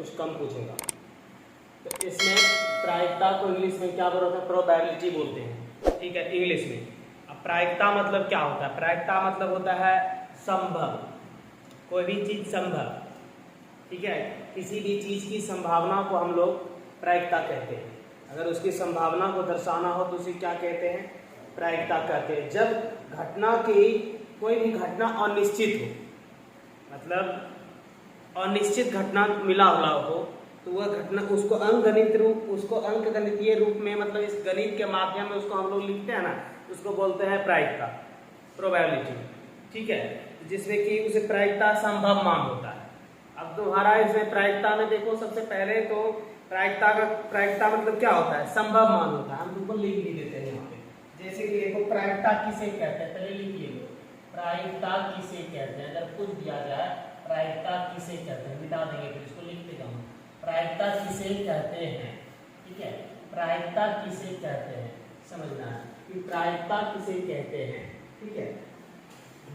कुछ कम पूछेगा। तो इसमें प्रायिकता को इंग्लिश में क्या बोलते हैं, प्रोबेबिलिटी बोलते हैं, ठीक है, इंग्लिश में। अब प्रायिकता मतलब क्या होता है, प्रायिकता मतलब होता है संभव, कोई भी चीज संभव, ठीक है, किसी भी चीज की संभावना को हम लोग प्रायिकता कहते हैं। अगर उसकी संभावना को दर्शाना हो तो उसे क्या कहते हैं, प्रायिकता कहते हैं। जब घटना की कोई भी घटना अनिश्चित हो, मतलब अनिश्चित घटना मिला हुआ हो, तो वह घटना उसको अंकगणितीय रूप में, मतलब इस गणित के माध्यम में उसको हम लोग लिखते हैं ना, उसको बोलते हैं प्रायिकता, प्रोबेबिलिटी, ठीक है, जिसमें कि उसे प्रायिकता संभव मान होता है। अब तुम्हारा इसमें प्रायिकता में देखो, सबसे पहले तो प्रायिकता मतलब क्या होता है, संभव मान होता है। हम तुमको लिख भी देते हैं यहाँ पे, जैसे कि देखो प्रायिकता किसे कहते हैं, पहले लिखिए लो, प्रायिकता किसे कहते हैं। अगर कुछ दिया जाए प्रायिकता किसे कहते हैं, मिटा देंगे फिर इसको, लिखते जाऊँ, प्रायिकता किसे कहते हैं, ठीक है, प्रायिकता किसे कहते हैं, समझना है कि प्रायिकता किसे कहते हैं, ठीक है।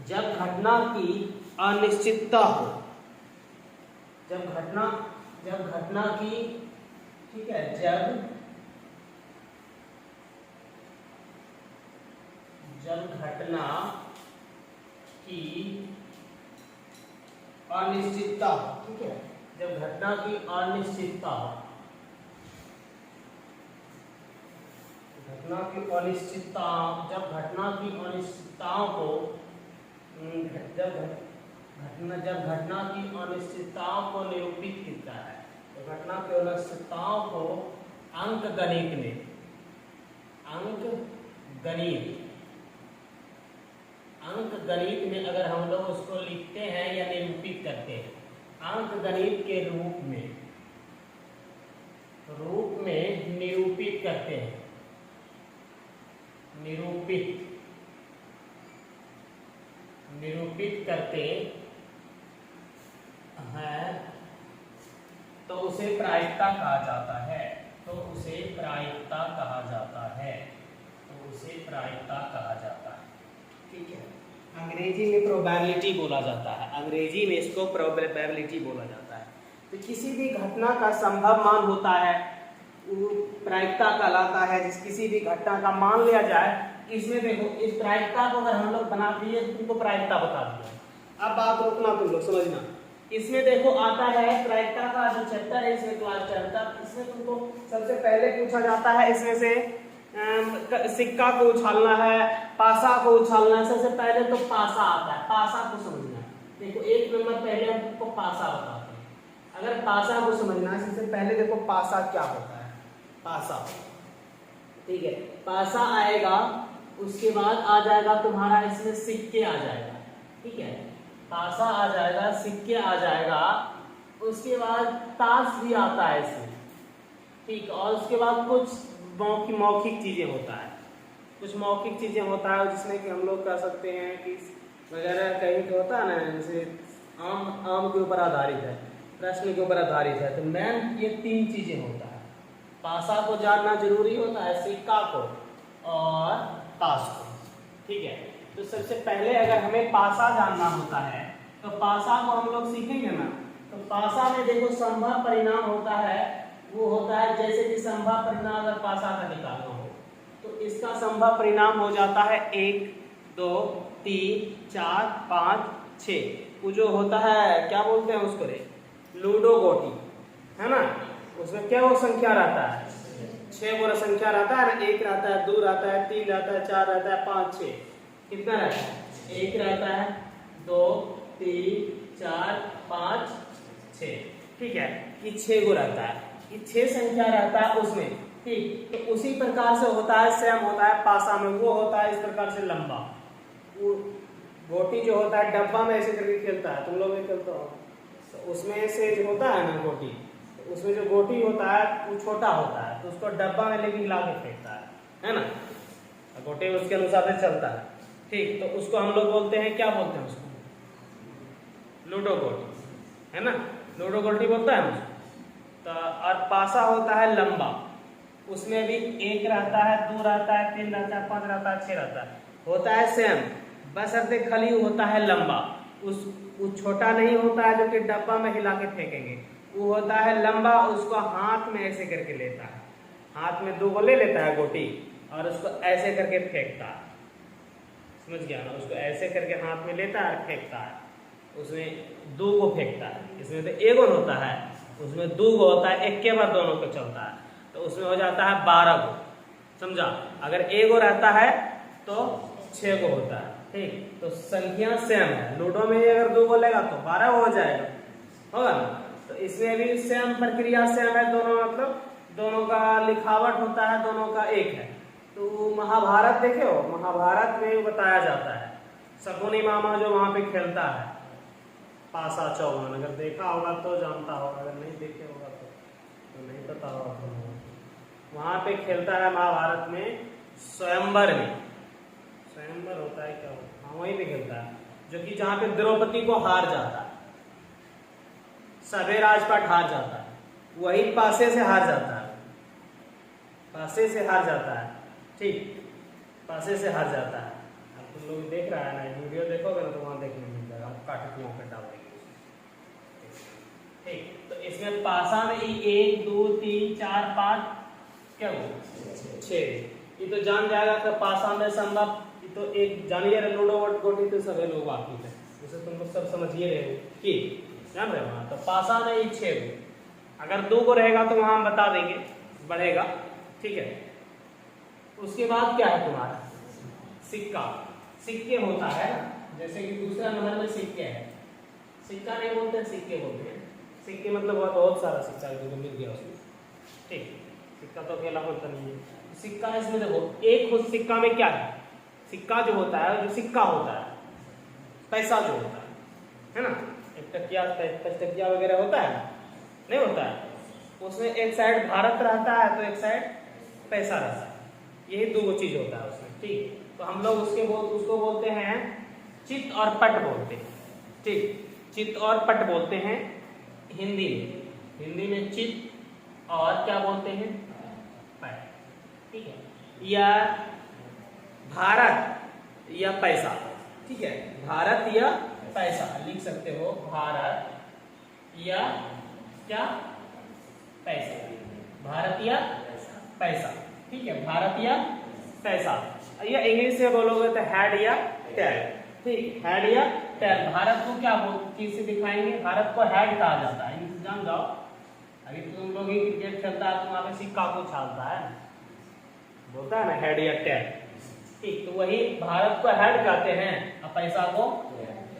जब घटना की अनिश्चितता हो, जब घटना की, ठीक है, जब घटना की अनिश्चितता, ठीक है, जब घटना की अनिश्चितता, जब घटना की अनिश्चितताओं को, जब घटना की अनिश्चितताओं को निरूपित करता है, तो घटना की अनिश्चितताओं को अंकगणित में अगर हम लोग उसको लिखते हैं या निरूपित करते हैं, अंकगणित के रूप में निरूपित करते हैं, निरूपित करते हैं, तो उसे प्रायिकता कहा जाता है, ठीक है। अंग्रेजी में प्रोबेबिलिटी बोला जाता है, अंग्रेजी में इसको प्रोबेबिलिटी बोला जाता है। तो किसी भी घटना का संभव मान होता है, वो प्रायिकता कहलाता है। जिस किसी भी घटना का मान लिया जाए, इसमें देखो, इस प्रायिकता को अगर हम लोग बना दिए तो तुमको प्रायिकता बता दिया। अब बात रोकना, तुम लोग समझना, इसमें देखो आता है प्रायिकता का जो चैप्टर है, इसमें क्लास 10 का, इसमें तुमको सबसे पहले पूछा जाता है, इसमें से सिक्का को उछालना है, पासा को उछालना है। सबसे पहले तो पासा आता है, पासा को समझना है। देखो 1 नंबर पहले हम तुमको पासा बताते हैं। अगर पासा को समझना है, सबसे पहले देखो पासा क्या होता है, पासा, ठीक है, पासा आएगा, उसके बाद आ जाएगा तुम्हारा इसमें सिक्के आ जाएगा, ठीक है, पासा आ जाएगा, सिक्के आ जाएगा, उसके बाद ताश भी आता है इसमें, ठीक, और उसके बाद कुछ मौखिक चीजें होता है, कुछ मौखिक चीजें होता है, जिसमें कि हम लोग कह सकते हैं कि वगैरह कहीं तो होता है ना, जैसे आम के ऊपर आधारित है, प्रश्न के ऊपर आधारित है। तो मैम ये 3 चीजें होता है, पासा को जानना जरूरी होता है, सिक्का को और ताश को, ठीक है। तो सबसे पहले अगर हमें पासा जानना होता है, तो पासा को हम लोग सीखेंगे ना। तो पासा में देखो संभव परिणाम होता है, वो होता है जैसे कि संभव परिणाम अगर पासा का निकालना हो, तो इसका संभव परिणाम हो जाता है 1 2 3 4 5 6। वो जो होता है, क्या बोलते हैं उसको रे, लूडो गोटी, है ना, उसमें क्या वो संख्या रहता है, 6 वो संख्या रहता है ना, 1 रहता है, 2 रहता है, 3 रहता है, 4 रहता है, 5 6, कितना रहता है, 1 रहता है, 2 3 4 5 6, ठीक है, ये 6 को रहता है, ये 6 संख्या रहता है उसमें, ठीक। तो उसी प्रकार से होता है, सेम होता है पासा में, वो होता है इस प्रकार से लंबा, वो गोटी जो होता है डब्बा में ऐसे करके खेलता है, तुम लोग भी खेलते हो, तो उसमें से जो होता है ना गोटी, तो उसमें जो गोटी होता है वो छोटा होता है, तो उसको डब्बा में लेके ला के फेंकता है ना, गोटी उसके अनुसार से चलता है, ठीक। तो उसको हम लोग बोलते हैं, क्या बोलते हैं उसको, लूडो गोटी, है ना, लूडो गोटी बोलता है उसको। तो और पासा होता है लंबा, उसमें भी 1 रहता है, 2 रहता है, 3 रहता है, 5 रहता है, 6 रहता है, होता है सेम, बस अर्थ खाली होता है लंबा, उस छोटा नहीं होता है जो कि डब्बा में हिला के फेंकेंगे, वो होता है लंबा, उसको हाथ में ऐसे करके लेता है, हाथ में 2 को ले लेता है गोटी और उसको ऐसे करके फेंकता है, समझ गया ना? उसको ऐसे करके हाथ में लेता है, फेंकता है, उसमें 2 को फेंकता है। इसमें तो 1 होता है, उसमें 2 को होता है, एक के बाद दोनों को चलता है, तो उसमें हो जाता है 12 को, समझा? अगर 1 रहता है तो 6 को होता है, ठीक? तो संख्या सेम है। लूडो में अगर 2 को लेगा तो 12 हो जाएगा, होगा ना? तो इसमें भी सेम प्रक्रिया सेम है, दोनों मतलब दोनों का लिखावट होता है, दोनों का एक है। तो महाभारत देखे हो, महाभारत में बताया जाता है, शकुनी मामा जो वहां पे खेलता है पासा चौवन, अगर देखा होगा तो जानता होगा, अगर नहीं देखे होगा तो नहीं पता होगा। वहां पे खेलता है महाभारत में, स्वयंवर में, स्वयंवर होता है क्या? हाँ, वहीं पे खेलता है, जो कि जहाँ पे द्रौपदी को हार जाता है, सभे राजपाट हार जाता है, वही पासे से हार जाता है, पासे से हार जाता है, ठीक? पासे से हार जाता है। अब तुम लोग देख रहा है ना, वीडियो देखोगे ना तो वहां देखने मिल जाएगा, आप काट के वहां पे डाल देंगे, ठीक? तो इसमें पासा में 1 2 3 4 5 क्या हुआ 6, ये तो जान जाएगा कि पासा में संभव, ये तो एक जानिए लूडो गोटी तो सभी लोग बाकी है, उसे तुम लोग सब समझिए रहे हो कि जान रहे हो। तो पासा में ये 6 को, अगर 2 को रहेगा तो वहां हम बता देंगे, बढ़ेगा, ठीक है? उसके बाद क्या है तुम्हारा सिक्का, सिक्के होता है, जैसे कि दूसरा नंबर में सिक्के है, सिक्का नहीं बोलते हैं, सिक्के बोलते हैं। सिक्के मतलब बहुत सारा सिक्का जो मिल गया उसमें, ठीक? सिक्का तो अकेला होता नहीं है, सिक्का इसमें देखो एक खुद सिक्का में क्या है, सिक्का जो होता है, जो सिक्का होता है, पैसा जो होता है ना, एक टकिया 5 टकिया वगैरह होता है, नहीं होता है? उसमें एक साइड भारत रहता है तो एक साइड पैसा रहता है, यही 2 चीज होता है उसमें, ठीक? तो हम लोग उसको बोलते हैं चित और पट बोलते हैं, ठीक? चित और पट बोलते हैं हिंदी में, हिंदी में चित और क्या बोलते हैं पट, ठीक है? या भारत या पैसा, ठीक है? भारत या पैसा लिख सकते हो, भारत या क्या पैसा, भारत या पैसा, ठीक है? भारत या पैसा, या इंग्लिश में बोलोगे तो हेड या टेल, ठीक? हेड या टेल। भारत को क्या चीज से दिखाएंगे, भारत को हेड कहा जाता है, इंग्लिश जान जाओ। अभी तुम लोग ही क्रिकेट खेलता है तो वहां पे सिक्का को छालता है, बोलता है ना हेड या टेल, ठीक? तो वही भारत को हेड कहते हैं और पैसा को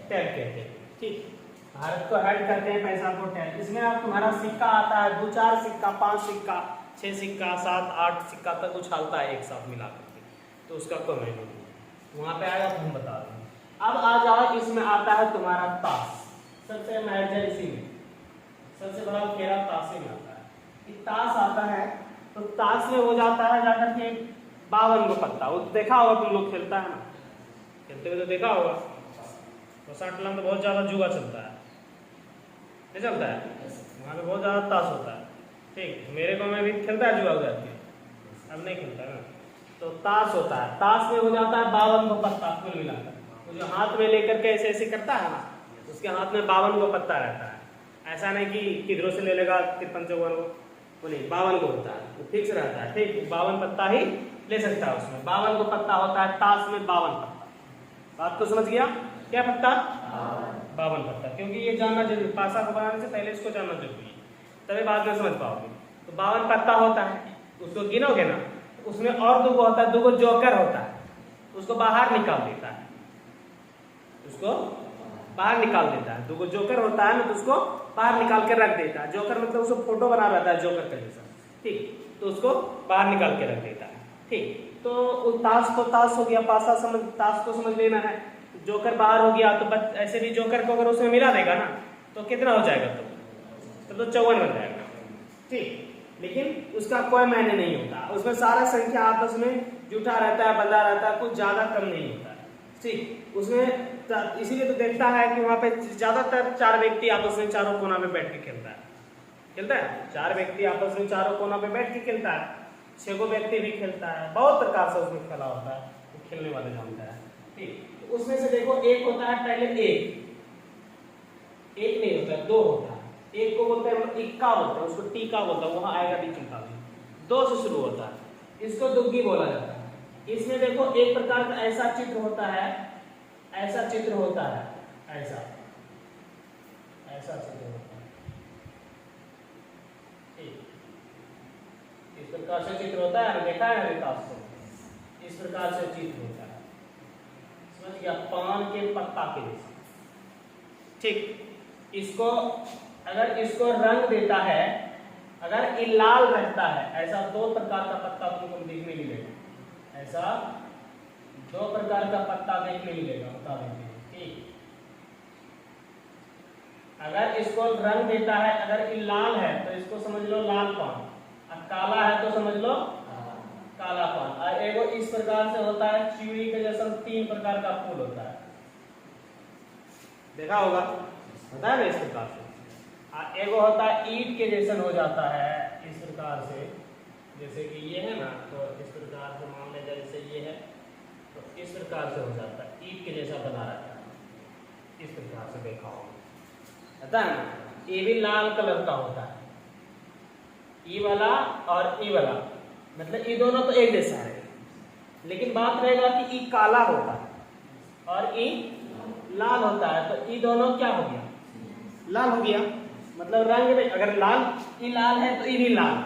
टेल कहते हैं, ठीक? भारत को हेड कहते हैं, पैसा को टेल। इसमें अब तुम्हारा सिक्का आता है 2 4 सिक्का, 5 सिक्का, 6 सिक्का, 7 8 सिक्का तक उछालता है एक साथ मिला करके, तो उसका कोई मायने नहीं, वहां पे आएगा तो हम बता देंगे। अब आ जाओ, इसमें आता है तुम्हारा ताश, सबसे मेजर इसी में, सबसे बड़ा खेल ताश में आता है। कि ताश आता है तो ताश में हो जाता है जाकर के 52 को पत्ता, वो देखा होगा तुम लोग खेलता है ना, खेलते हुए तो देखा होगा। तो 60 तो बहुत ज्यादा जुआ चलता है, नहीं चलता है? वहाँ पे बहुत ज्यादा ताश होता है, ठीक? मेरे गाँव में भी खेलता है जुआ उधर के, अब नहीं खेलता है ना। तो ताश होता है, ताश में हो जाता है 52 को पत्ता कुल मिलाकर, तो जो हाथ में लेकर के ऐसे ऐसे करता है ना, उसके हाथ में 52 को पत्ता रहता है। ऐसा नहीं कि किधरों से ले लेगा 53 54 को, नहीं, 52 को होता है, वो फिक्स रहता है, ठीक? 52 पत्ता ही ले सकता है उसमें, 52 को पत्ता होता है ताश में, 52 पत्ता। बात को समझ गया? क्या पत्ता? 52 पत्ता, क्योंकि ये जानना जरूरी, पासा को बनाने से पहले इसको जानना जरूरी है, तभी बाद में समझ पाओगे। तो 52 पत्ता होता है, उसको गिनोगे ना, उसमें और 2 होता है, 2 जोकर होता है, उसको बाहर निकाल देता है, उसको बाहर निकाल देता है। 2 जोकर होता है ना, तो उसको बाहर निकाल के रख देता है। जोकर मतलब उसको फोटो बना रहता है जोकर का जैसा, ठीक? तो उसको बाहर निकाल के रख देता है, ठीक? तो ताश हो गया, पासा समझ, ताश को समझ लेना है। जोकर बाहर हो गया तो ऐसे भी जोकर को अगर उसमें मिला देगा ना तो कितना हो जाएगा, तो 54 बन जाएगा, ठीक? लेकिन उसका कोई मायने नहीं होता, उसमें सारा संख्या आपस में जुटा रहता है, बंधा रहता है, कुछ ज्यादा कम नहीं होता है, ठीक? उसमें इसीलिए तो देखता है कि वहां पे ज्यादातर 4 व्यक्ति आपस में चारों कोना में बैठ के खेलता है, 4 व्यक्ति आपस में चारों कोना पे बैठ के खेलता है, 6 गो व्यक्ति भी खेलता है, बहुत प्रकार से उसमें खेला होता है, तो खेलने वाले जानता है, ठीक? उसमें से देखो एक होता है पहले, एक नहीं होता है, 2 होता है, एक को बोलते हैं इक्का बोलते हैं, उसको टीका बोलता है, वहां आएगा बीच में काव्य। दो से शुरू होता है, इसको दुग्गी बोला जाता है। इसमें देखो एक प्रकार का ऐसा चित्र होता है, ऐसा चित्र होता है, ऐसा चित्र होता है, ठीक, इस प्रकार से चित्र होता है, देखा है विकास को, इस प्रकार से चित्र होता है, समझ गया, पान के पत्ता के जैसे, ठीक। इसको अगर इसको रंग देता है, अगर ये लाल रहता है, ऐसा दो प्रकार का पत्ता तुमको देखने मिलेगा, ऐसा दो प्रकार का पत्ता देखने मिलेगा, बता देते हैं, ठीक। अगर इसको रंग देता है, अगर ये लाल है तो इसको समझ लो लाल पान, और काला है तो समझ लो काला पान। और एगो इस प्रकार से होता है, चीड़ी के जैसा 3 प्रकार का फूल होता है, देखा होगा, होता है ना इस प्रकार से। एगो होता है ईंट के जैसन हो जाता है इस प्रकार से, जैसे कि ये है ना, तो इस प्रकार से मान ले जैसे ये है, तो इस प्रकार से हो जाता है, ईंट के जैसा बना रहता है, इस प्रकार से देखा होगा, पता है ना। ये भी लाल कलर का होता है, ई वाला और ई वाला, मतलब ये दोनों तो एक जैसा है, लेकिन बात रहेगा कि ई काला होता है और ई लाल होता है, तो ये दोनों क्या हो गया, लाल हो गया, मतलब रंग में अगर लाल, ये लाल है तो ये भी लाल,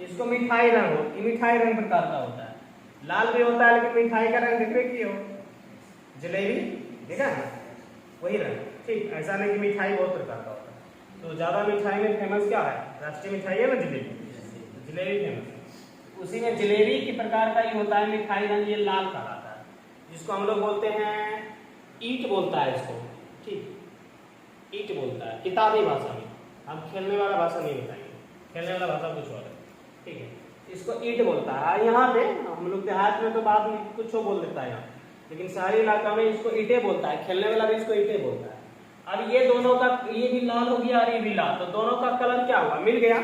इसको मिठाई रंग हो, ये मिठाई रंग प्रकार का होता है, लाल भी होता है लेकिन मिठाई का रंग देख रहे की हो, जलेबी, देखा है वही रंग, ठीक। ऐसा नहीं कि मिठाई बहुत प्रकार का होता है, तो ज्यादा मिठाई में फेमस क्या है, राष्ट्रीय मिठाई है ना जलेबी, जलेबी फेमस, उसी में जलेबी के प्रकार का ही होता है मिठाई रंग, ये लाल कहलाता है, जिसको हम लोग बोलते हैं ईंट बोलता है इसको, ठीक, ईंट बोलता है किताबी भाषा में, हम खेलने वाला भाषा नहीं बताएंगे, खेलने वाला भाषा कुछ और है, ठीक है, इसको ईंट बोलता है। यहाँ पे हम लोग देहात में तो बाद में कुछ बोल देता है यहाँ, लेकिन शहरी इलाका में इसको ईंटे बोलता है, खेलने वाला भी इसको ईंटे बोलता है। अब ये दोनों का, ये भी लाल हो गया और ये भी लाल, तो दोनों का कलर क्या हुआ, मिल गया,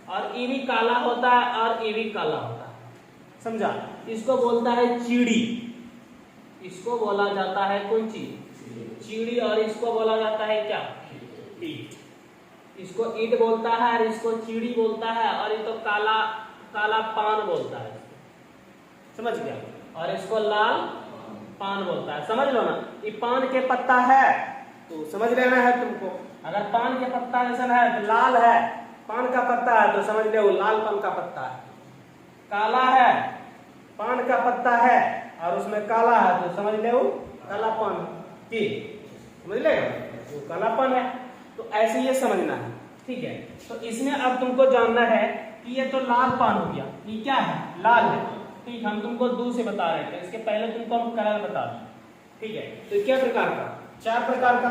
और ये भी काला होता है और ये भी काला होता है, समझा। इसको बोलता है चीड़ी, इसको बोला जाता है कौन चीज, चीड़ी, और इसको बोला जाता है क्या, ईंट। इसको ईंट बोलता है और इसको चीड़ी बोलता है, और ये तो काला काला पान बोलता है, समझ गया, और इसको लाल पान बोलता है, समझ लो ना। ये पान के पत्ता है तो समझ लेना है तुमको, अगर पान के पत्ता जैसा है तो लाल है, पान का पत्ता है तो समझ लो लाल पान का पत्ता है, काला है, पान का पत्ता है और उसमें काला है तो समझ लो काला पान की, समझ ले वो कालापन है, तो ऐसे ये समझना है, ठीक है। तो इसमें अब तुमको जानना है कि ये तो लाल पान हो गया, ये क्या है, लाल है, ठीक, हम तुमको दूर से बता रहे थे, इसके पहले तुमको हम कलर बता दें, ठीक है। तो क्या प्रकार का, 4 प्रकार का,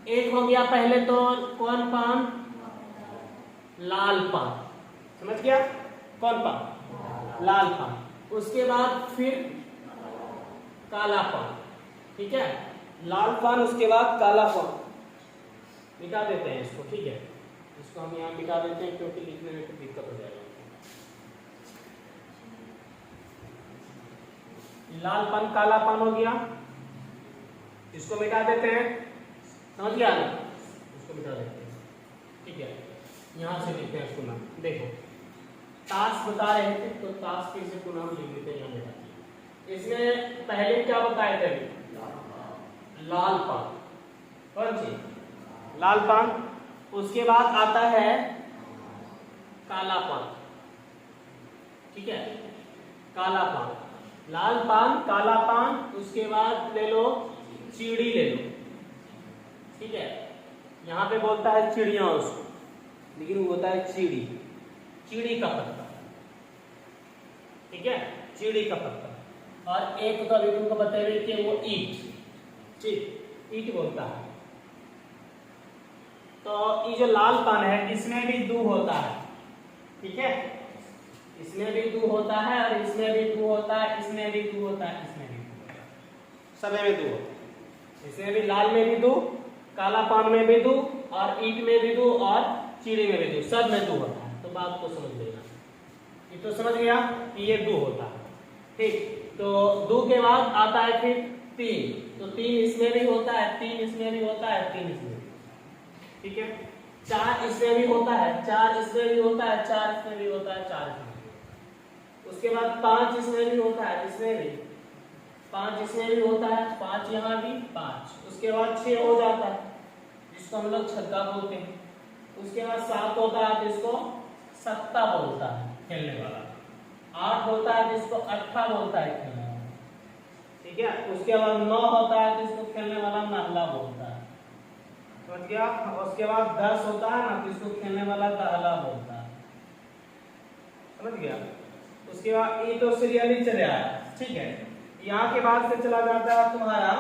एक हो गया पहले तो कौन पान, लाल पान, समझ गया, कौन पान, लाल पान, उसके बाद फिर काला पान, ठीक है, लाल पान उसके बाद काला पान, मिटा देते हैं इसको, ठीक है, इसको हम यहाँ मिटा देते हैं क्योंकि लिखने में कुछ दिक्कत हो जाएगा। लाल पान काला पान हो गया, इसको मिटा देते हैं, समझ गया ना, इसको मिटा देते हैं, ठीक है। यहाँ से लिखते हैं इसको नाम, देखो ताश बता रहे थे तो ताश के को नाम लिख देते हैं, यहाँ मिटा। इसमें पहले क्या बताए थे, लाल पान, कौन सी, लाल पान, उसके बाद आता है काला पान, ठीक है, काला पान, लाल पान, काला पान, उसके बाद ले लो चीड़ी ले लो, ठीक है, यहाँ पे बोलता है चिड़िया उसको, लेकिन वो होता है चीड़ी, चीड़ी का पत्ता, ठीक है, चीड़ी का पत्ता। और एक तो अभी तुमको बताइए कि वो ईंट, ठीक, ईंट बोलता है। तो ये जो लाल पान है इसमें भी दू होता है, ठीक है, इसमें भी दू होता है और इसमें भी दू होता है, इसमें भी दू होता है, इसमें भी दू होता है, सब में दू होता है, इसमें भी लाल में भी दू, काला पान में भी दू, और ईंट में भी दू, और चीड़ी में भी दू, सब में दू होता है। तो बात को समझ लेना, ये तो समझ गया कि ये दू होता है, ठीक। तो दू के बाद आता है फिर 3, तो 3 इसमें भी होता है, 3 इसमें भी होता है, 3 इसमें, ठीक है। 4 इसमें भी होता है, 4 इसमें भी होता है, 4 इसमें भी होता है, 4 इसमें भी होता है। उसके बाद 5 इसमें भी होता है, इसमें भी 5 इसमें भी होता है, 5 यहाँ भी 5। उसके बाद 6 हो जाता है जिसको हम लोग छक्का बोलते हैं। उसके बाद 7 होता है जिसको सत्ता बोलता है खेलने वाला। 8 होता है जिसको अट्ठा बोलता है खेलने वाला, ठीक है। उसके बाद 9 होता है जिसको खेलने वाला महला बोलता है, समझ गया। उसके बाद 10 होता है ना जिसको खेलने वाला दहला बोलता है, समझ गया। उसके बाद ये तो सीरियली चले आया, ठीक है। यहाँ के बाद से चला जाता है तुम्हारा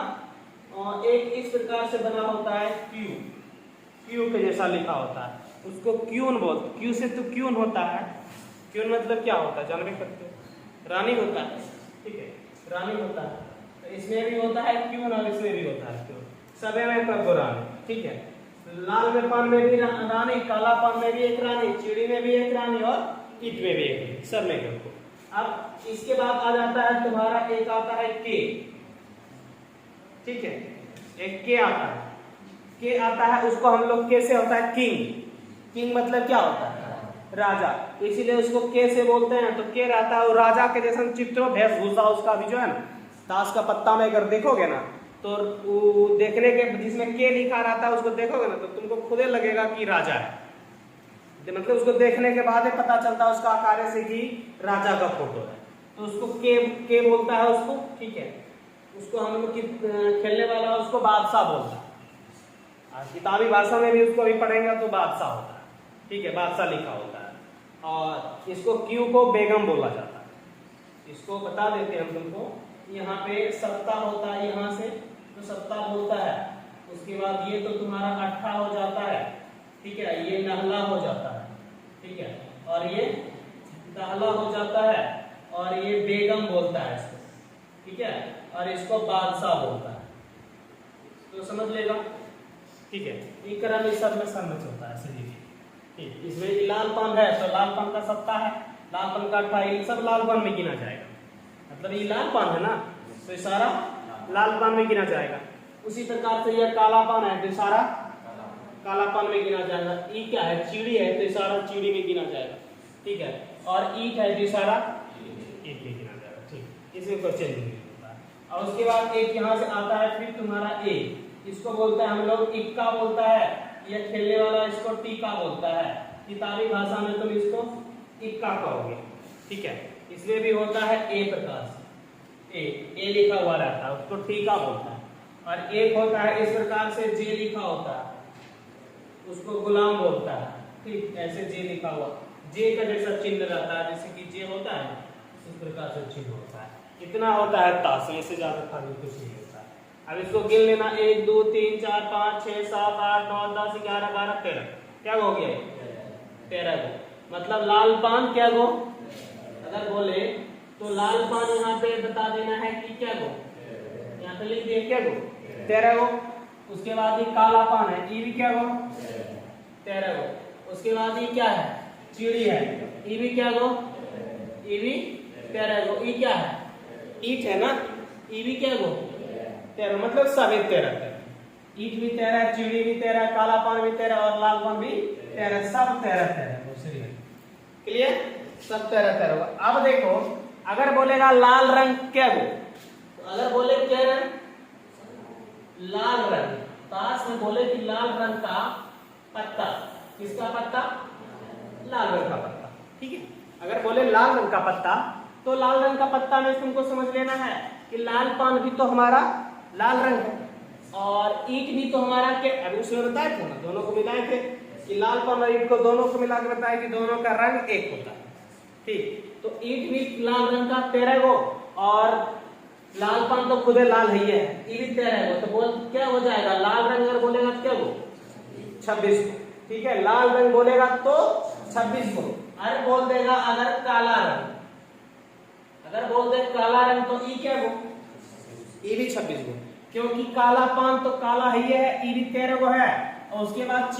एक इस प्रकार से बना होता है क्यू, क्यू के जैसा लिखा होता है, उसको क्यून बोलते। क्यू से तो क्यून होता है, क्यून मतलब क्या होता है जान भी सकते हो, रानी होता है, ठीक है, रानी होता है। तो इसमें भी होता है क्यून और इसमें भी होता है क्यून, सबे में कर रानी, ठीक है। लाल में पान में भी रानी, काला पान में भी एक रानी, चिड़ी में भी एक रानी और ईट में भी एक, सब में कर। अब इसके बाद आ जाता है तुम्हारा एक आता है के, ठीक है, एक के आता है। के आता है उसको हम लोग के से होता है किंग, किंग मतलब क्या होता है राजा, इसीलिए उसको के से बोलते हैं। तो के रहता है वो राजा के जैसा चित्रो वेशभूषा उसका भी जो है ना, ताश का पत्ता में अगर देखोगे ना तो वो देखने के जिसमें के लिखा रहता है उसको देखोगे ना तो तुमको खुदे लगेगा कि राजा है, मतलब उसको देखने के बाद ही पता चलता है उसका आकार से कि राजा का फोटो है। तो उसको के बोलता है उसको, ठीक है। उसको हम लोग खेलने वाला उसको बादशाह बोलता है, किताबी भाषा में भी उसको भी पढ़ेंगे तो बादशाह होता है, ठीक है, बादशाह लिखा होता है। और इसको क्यू को बेगम बोला जाता है। इसको बता देते हैं हम तुमको, यहाँ पे सत्ता होता है, यहाँ से तो सत्ता बोलता है। उसके बाद ये तो तुम्हारा अट्ठा हो जाता है, ठीक है, ये नहला हो जाता है, ठीक है, और ये दहला हो जाता है, और ये बेगम बोलता है इसको, ठीक है, और इसको बादशाह बोलता है। तो समझ लेगा, ठीक है। ये क्रम इस सब में समझ होता है, सही है, ठीक। इसमें लाल पान है तो लाल पान का सत्ता है, लाल पान का अट्ठा, ये सब लाल पान में गिना जाएगा, मतलब ये लाल पान है ना तो ये सारा लाल पान में गिना जाएगा। उसी प्रकार से यह काला पान है तो सारा काला पान में गिना जाएगा। ई क्या है, चिड़ी है तो सारा चिड़ी में गिना जाएगा, ठीक है, और ईट है तो सारा ईट में गिना जाएगा, ठीक। इसमें कोई चेंज नहीं होता है। और उसके बाद एक यहाँ से आता है फिर तुम्हारा ए, इसको बोलता है हम लोग इक्का बोलता है, यह खेलने वाला इसको टीका बोलता है, किताबी भाषा में तुम इसको इक्का कहोगे, ठीक है। इसमें भी होता है ए प्रकार से, ए लिखा हुआ रहता है उसको टीका बोलता है। और एक होता है इस प्रकार से जे लिखा होता है उसको गुलाम बोलता है, ठीक, ऐसे जे लिखा हुआ, जे का जैसा चिन्ह रहता है, जैसे कि जे होता है इस प्रकार से चिन्ह होता है। इतना होता है ताश में, इससे ज्यादा खाली कुछ नहीं होता है। अब इसको गिन लेना, 1 2 3 4 5 6 7 8 9 10 11 12 13, क्या हो गया 13 गो, मतलब लाल पान क्या गो, अगर बोले तो लाल पान यहाँ पे बता देना है कि क्या गो, यहाँ पे लिख दिए क्या गो 13 गो। उसके बाद ये काला पान है, ये भी क्या गो 13 गो। उसके बाद ये क्या है, चिड़ी है, ये भी क्या गो, ये भी 13 गो। ये क्या है, ईट है ना, ये भी क्या गो 13, मतलब सभी 13। ईट भी 13, चिड़ी भी 13, काला पान भी 13 और लाल पान भी 13, सब 13। क्लियर, सब 13 होगा। अब देखो अगर बोलेगा लाल रंग क्या गो, अगर बोले क्या रंग, लाल रंग, ताश में बोले कि लाल रंग का पत्ता, किसका पत्ता, लाल रंग का पत्ता, ठीक है। अगर बोले लाल रंग का पत्ता तो लाल रंग का पत्ता में तुमको समझ लेना है कि लाल पान भी तो हमारा लाल रंग है और ईट भी तो हमारा क्या, अभी उसमें बताए थे ना, दोनों को मिलाए थे कि लाल पान और ईट को दोनों को मिला के बताया कि दोनों का रंग एक होता है, ठीक। तो ईट भी लाल रंग का 13 गो और लाल पान तो खुदे लाल है, ये भी 13 गो, तो बोल क्या हो जाएगा, लाल रंग अगर बोलेगा क्या गो 26 गो, ठीक है। लाल रंग बोलेगा तो 26 गो। अरे बोल देगा अगर काला रंग, अगर बोल दे काला रंग तो ई क्या गो, ई भी 26 गो, क्योंकि काला पान तो काला ही है, ई भी 13 गो है। और उसके बाद